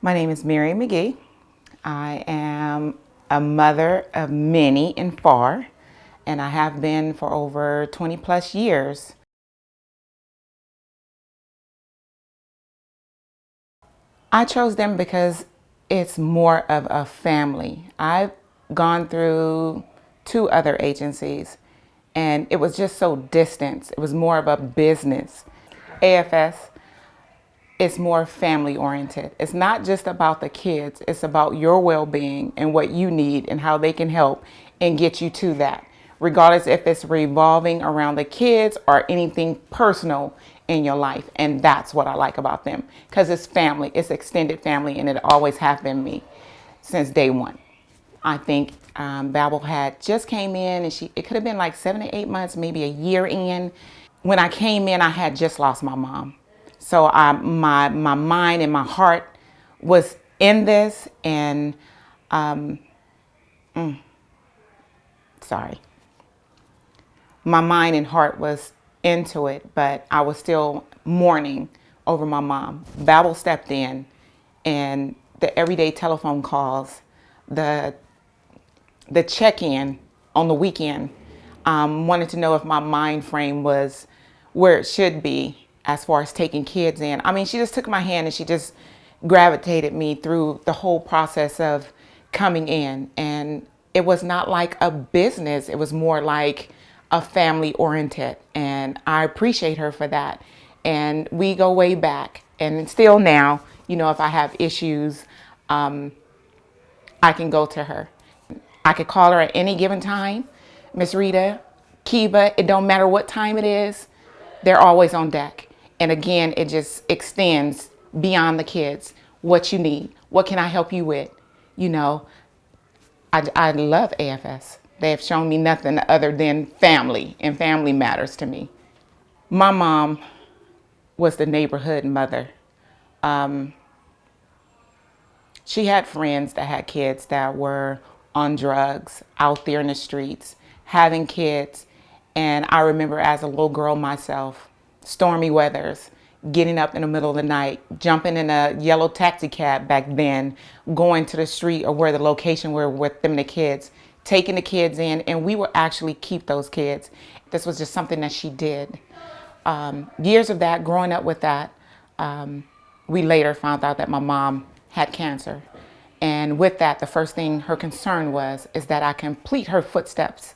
My name is Mary Magee. I am a mother of many and far, and I have been for over 20 plus years. I chose them because it's more of a family. I've gone through two other agencies, and it was just so distant. It was more of a business. AFS, it's more family oriented. It's not just about the kids, it's about your well being and what you need and how they can help and get you to that, regardless if it's revolving around the kids or anything personal in your life. And that's what I like about them because it's family, it's extended family, and it always have been me since day one. I think Babel had just came in, and it could have been like 7 to 8 months, maybe a year in. When I came in, I had just lost my mom. So my mind and my heart was in this, and sorry, my mind and heart was into it, but I was still mourning over my mom. Babel stepped in, and the everyday telephone calls, the check-in on the weekend, wanted to know if my mind frame was where it should be as far as taking kids in. I mean, she just took my hand and she just gravitated me through the whole process of coming in. And it was not like a business. It was more like a family oriented. And I appreciate her for that. And we go way back. And still now, if I have issues, I can go to her. I could call her at any given time. Miss Rita, Kiba, it don't matter what time it is, they're always on deck. And again, it just extends beyond the kids. What you need, what can I help you with? I love AFS. They have shown me nothing other than family, and family matters to me. My mom was the neighborhood mother. She had friends that had kids that were on drugs, out there in the streets, having kids. And I remember as a little girl myself, stormy weathers, getting up in the middle of the night, jumping in a yellow taxi cab back then, going to the street or where the location were with them and the kids, taking the kids in, and we would actually keep those kids. This was just something that she did. Years of that, growing up with that, we later found out that my mom had cancer. And with that, the first thing her concern is that I complete her footsteps.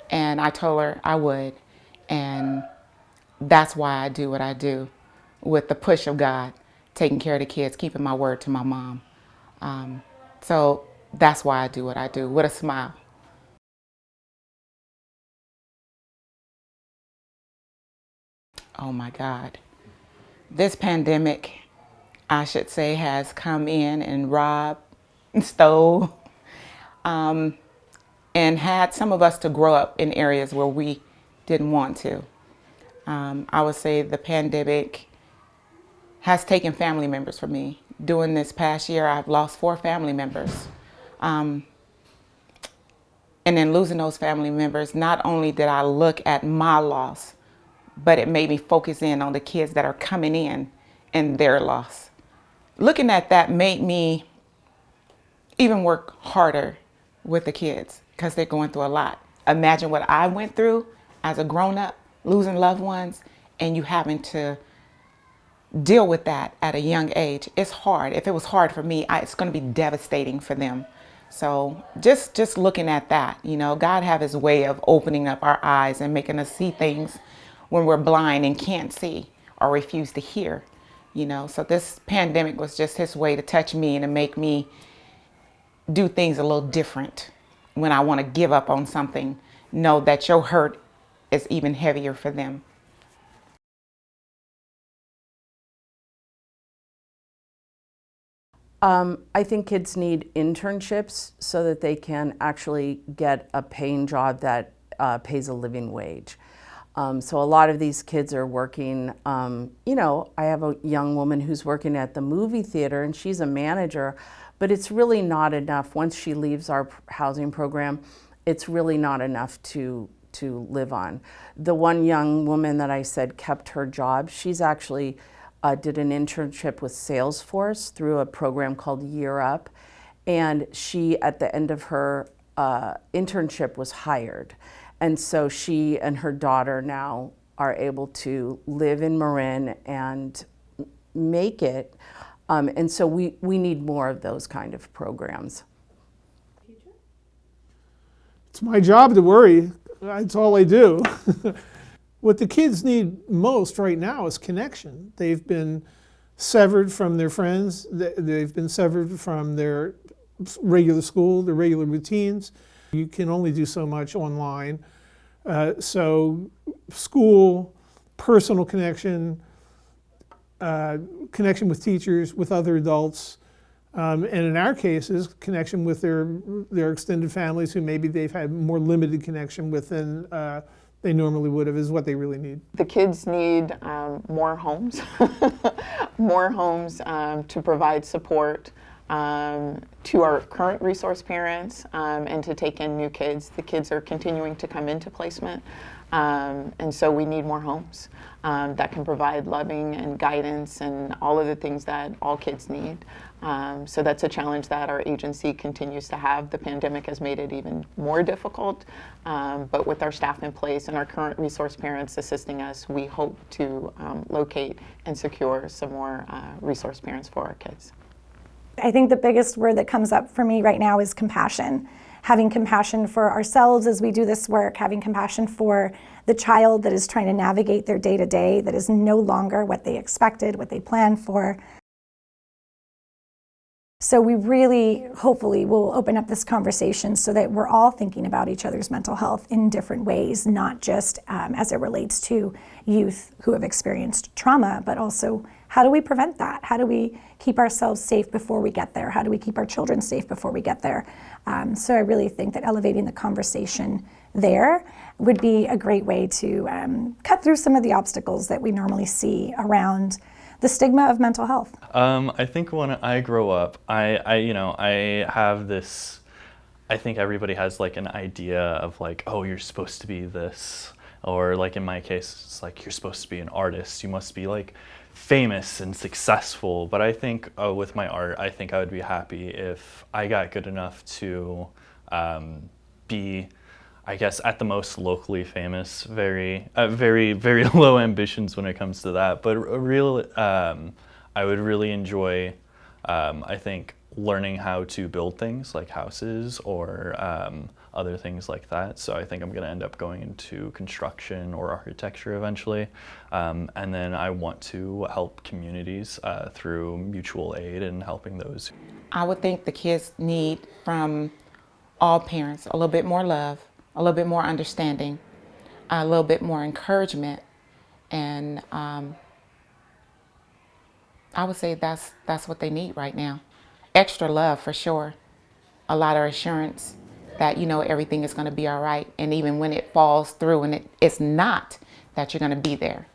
And I told her I would. And that's why I do what I do, with the push of God, taking care of the kids, keeping my word to my mom. So that's why I do what I do, with a smile. Oh my God. This pandemic, I should say, has come in and robbed, stole, and had some of us to grow up in areas where we didn't want to. I would say the pandemic has taken family members from me. During this past year, I've lost 4 family members. And in losing those family members, not only did I look at my loss, but it made me focus in on the kids that are coming in and their loss. Looking at that made me even work harder with the kids because they're going through a lot. Imagine what I went through as a grown up, losing loved ones, and you having to deal with that at a young age. It's hard. If it was hard for me, it's going to be devastating for them. So just looking at that, God have his way of opening up our eyes and making us see things when we're blind and can't see or refuse to hear. So this pandemic was just his way to touch me and to make me do things a little different. When I want to give up on something, know that your hurt is even heavier for them. I think kids need internships so that they can actually get a paying job that pays a living wage. So a lot of these kids are working, I have a young woman who's working at the movie theater and she's a manager, but it's really not enough. Once she leaves our housing program, it's really not enough to live on. The one young woman that I said kept her job, she's actually did an internship with Salesforce through a program called Year Up. And she, at the end of her internship, was hired. And so she and her daughter now are able to live in Marin and make it. And so we need more of those kind of programs. It's my job to worry. That's all I do. What the kids need most right now is connection. They've been severed from their friends. They've been severed from their regular school, their regular routines. You can only do so much online. So school, personal connection, connection with teachers, with other adults, and in our cases, connection with their extended families who maybe they've had more limited connection with than they normally would have, is what they really need. The kids need more homes, more homes to provide support to our current resource parents and to take in new kids. The kids are continuing to come into placement, and so we need more homes that can provide loving and guidance and all of the things that all kids need. So that's a challenge that our agency continues to have. The pandemic has made it even more difficult, but with our staff in place and our current resource parents assisting us, we hope to locate and secure some more resource parents for our kids. I think the biggest word that comes up for me right now is compassion. Having compassion for ourselves as we do this work, having compassion for the child that is trying to navigate their day-to-day, that is no longer what they expected, what they planned for. So we really, hopefully, will open up this conversation so that we're all thinking about each other's mental health in different ways, not just as it relates to youth who have experienced trauma, but also how do we prevent that? How do we keep ourselves safe before we get there? How do we keep our children safe before we get there? So I really think that elevating the conversation there would be a great way to cut through some of the obstacles that we normally see around the stigma of mental health. I think when I grow up, I have this, I think everybody has like an idea of like, oh, you're supposed to be this, or like in my case, it's like you're supposed to be an artist. You must be like famous and successful. But I think with my art, I think I would be happy if I got good enough to be, I guess, at the most locally famous. Very low ambitions when it comes to that. But I would really enjoy, I think, learning how to build things like houses or other things like that. So I think I'm going to end up going into construction or architecture eventually. And then I want to help communities through mutual aid and helping those. I would think the kids need from all parents a little bit more love, a little bit more understanding, a little bit more encouragement, and I would say that's what they need right now. Extra love for sure, a lot of assurance that everything is going to be all right, and even when it falls through and it's not, that you're going to be there.